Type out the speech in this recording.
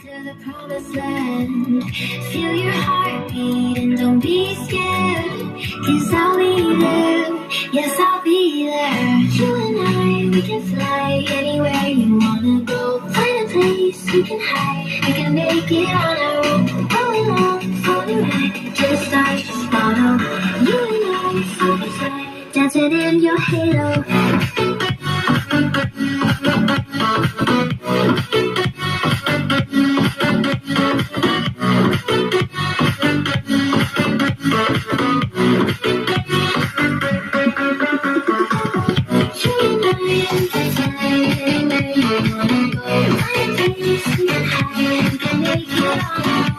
to the promised land. Feel your heartbeat and don't be scared, 'cause I'll be there, yes I'll be there. You and I, we can fly anywhere you wanna go. Find a place we can hide, we can make it on our own. Go along for the ride, to the stars, just follow. You and I, side by side, dancing in your halo. Anywhere you wanna go, find a place we can hide, we can make it on our own.